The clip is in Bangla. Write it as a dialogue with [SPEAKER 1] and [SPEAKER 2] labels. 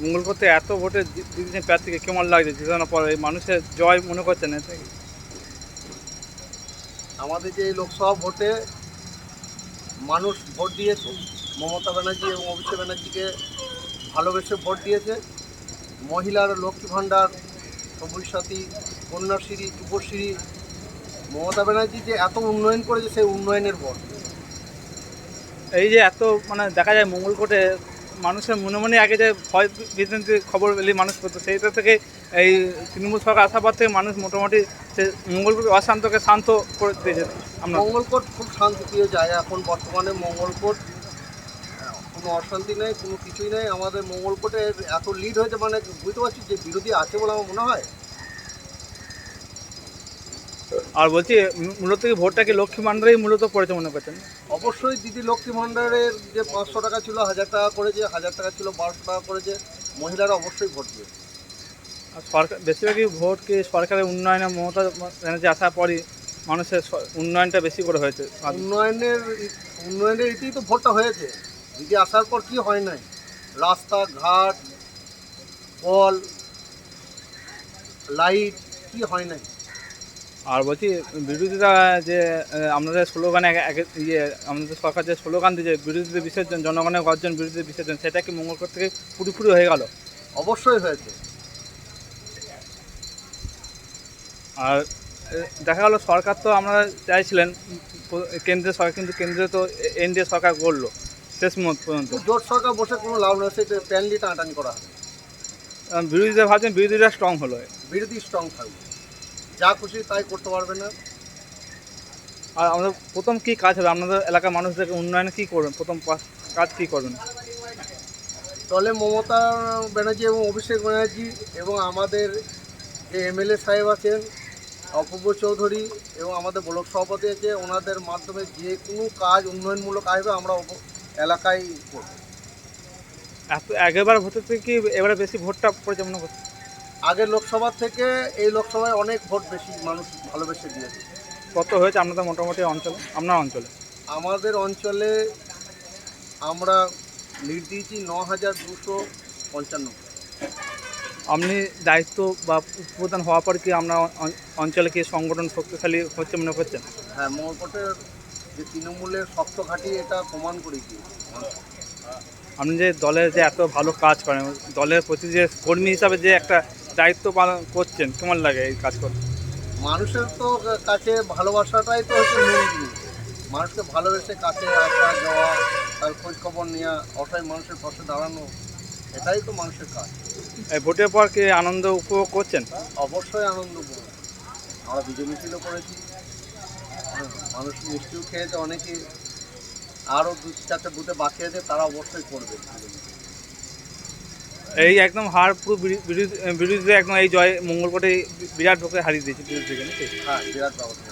[SPEAKER 1] মঙ্গল করতে এত ভোটে দিয়েছেন প্রার্থীকে, কেমন লাগছে জেতানোর পরে মানুষের জয় মনে করছেন এটা কি?
[SPEAKER 2] আমাদের যে এই লোকসভা ভোটে মানুষ ভোট দিয়েছে, মমতা ব্যানার্জি এবং অভিষেক ব্যানার্জিকে ভালোবেসে ভোট দিয়েছে। মহিলার লক্ষ্মী ভাণ্ডার, সবুজ সাথী, কন্যাশ্রী, যুবশ্রী, মমতা ব্যানার্জি যে এত উন্নয়ন করেছে সেই উন্নয়নের ভোট।
[SPEAKER 1] এই যে এত মানে দেখা যায় মঙ্গলকোটে মানুষের মনে মনে আগে যে ভয় বিভ্রান্তির খবর পেলে মানুষ করতো, সেইটা থেকে এই তৃণমূল সরকার আসার পর থেকে মানুষ মোটামুটি সে মঙ্গলকোট অশান্তকে শান্ত করে দিয়েছে। আমরা
[SPEAKER 2] মঙ্গলকোট খুব শান্তিপ্রিয় জায়গা এখন বর্তমানে। মঙ্গলকোট কোনো অশান্তি নেই, কোনো কিছুই নেই। আমাদের মঙ্গলকোটে এত লিড হয়েছে, মানে বুঝতে পারছি যে বিরোধী আছে বলে আমার মনে হয়।
[SPEAKER 1] আর বলছি মূলত কি ভোটটা কি লক্ষ্মী ভাণ্ডারেই মূলত পড়েছে মনে করছেন?
[SPEAKER 2] অবশ্যই দিদি লক্ষ্মী ভাণ্ডারের যে 500 টাকা ছিল 1000 টাকা করেছে, 1000 টাকা ছিল 1200 টাকা করেছে। মহিলারা অবশ্যই ভোট দিয়েছে।
[SPEAKER 1] আর সরকার বেশিরভাগই ভোট কি সরকারের উন্নয়নে মমতা ব্যানার্জি আসার পরই মানুষের উন্নয়নটা বেশি করে হয়েছে।
[SPEAKER 2] উন্নয়নের ইতেই তো ভোটটা হয়েছে। দিদি আসার পর কি হয় নাই? রাস্তাঘাট, কল, লাইট, কি হয় নাই?
[SPEAKER 1] আর বলছি বিরোধীরা যে আমাদের স্লোগানে আমাদের সরকার যে স্লোগান দিয়েছে বিরোধীদের বিসর্জন, জনগণের গর্জন বিরোধীদের বিসর্জন, সেটা কি মঙ্গলকোট থেকে পুরোপুরি হয়ে গেল?
[SPEAKER 2] অবশ্যই হয়েছে।
[SPEAKER 1] আর দেখা গেল সরকার তো আমরা চাইছিলেন কেন্দ্রের সরকার, কিন্তু কেন্দ্রে তো এনডিএ সরকার করলো শেষ মুহূর্ত পর্যন্ত।
[SPEAKER 2] জোট সরকার বসে কোনো লাভ নেই, সেটা প্যানলি টানাটানি করা হবে।
[SPEAKER 1] বিরোধীরা ভাবছেন বিরোধীরা স্ট্রং হলো,
[SPEAKER 2] বিরোধী স্ট্রং থাকবে, যা খুশি তাই করতে পারবে না।
[SPEAKER 1] আর আমাদের প্রথম কী কাজ হবে আপনাদের এলাকার মানুষদেরকে উন্নয়নে কী করবেন, প্রথম কাজ কী করবেন?
[SPEAKER 2] দলে মমতা ব্যানার্জি এবং অভিষেক ব্যানার্জি এবং আমাদের যে এমএলএ সাহেব আছেন অপূর্ব চৌধুরী এবং আমাদের ব্লক সভাপতি আছে, ওনাদের মাধ্যমে যে কোনো কাজ উন্নয়নমূলক আসবে আমরা এলাকায় করব।
[SPEAKER 1] আগেরবার ভোটের থেকে কি এবারে বেশি ভোটটা পড়েছে মনে করছে?
[SPEAKER 2] আগের লোকসভা থেকে এই লোকসভায় অনেক ভোট বেশি মানুষ ভালোবেসে দিয়েছে।
[SPEAKER 1] কত হয়েছে আপনাদের মোটামুটি অঞ্চলে, আপনার অঞ্চলে?
[SPEAKER 2] আমাদের অঞ্চলে আমরা লিড দিয়েছি 9255।
[SPEAKER 1] আপনি দায়িত্ব বা উপপ্রধান হওয়ার পর কি আমরা অঞ্চলে কি সংগঠন শক্তিশালী হচ্ছে মনে করছেন?
[SPEAKER 2] হ্যাঁ, মঙ্গলকোটের যে তৃণমূলের শক্ত ঘাঁটি এটা প্রমাণ করে দিয়েছে।
[SPEAKER 1] আপনি যে দলের যে এত ভালো কাজ করেন, দলের প্রতি যে কর্মী হিসাবে যে একটা দায়িত্ব পালন করছেন, কেমন লাগে এই কাজ করতে?
[SPEAKER 2] মানুষের তো কাছে ভালোবাসাটাই তো হচ্ছে মেন জিনিস। মানুষকে ভালোবেসে কাছে আসা যাওয়া, তার খোঁজ খবর নেওয়া, অসহায় মানুষের পাশে দাঁড়ানো, এটাই তো মানুষের কাজ।
[SPEAKER 1] এই ভোটের পর কি আনন্দ উপভোগ করছেন?
[SPEAKER 2] অবশ্যই আনন্দ পাবো। আমরা বিজয় মিছিলও করেছি, মানুষ মিষ্টিও খেয়েছে অনেকে। আরও 2-4টে বুথে বাকি আছে, তারা অবশ্যই করবে।
[SPEAKER 1] এই একদম হার পুরো বিরোধীদের একদম এই জয় মঙ্গলকোটে বিরাট ভোটে হারিয়ে দিয়েছে বিরোধীকে নাকি?
[SPEAKER 2] হ্যাঁ, বিরাট ব্যবস্থা।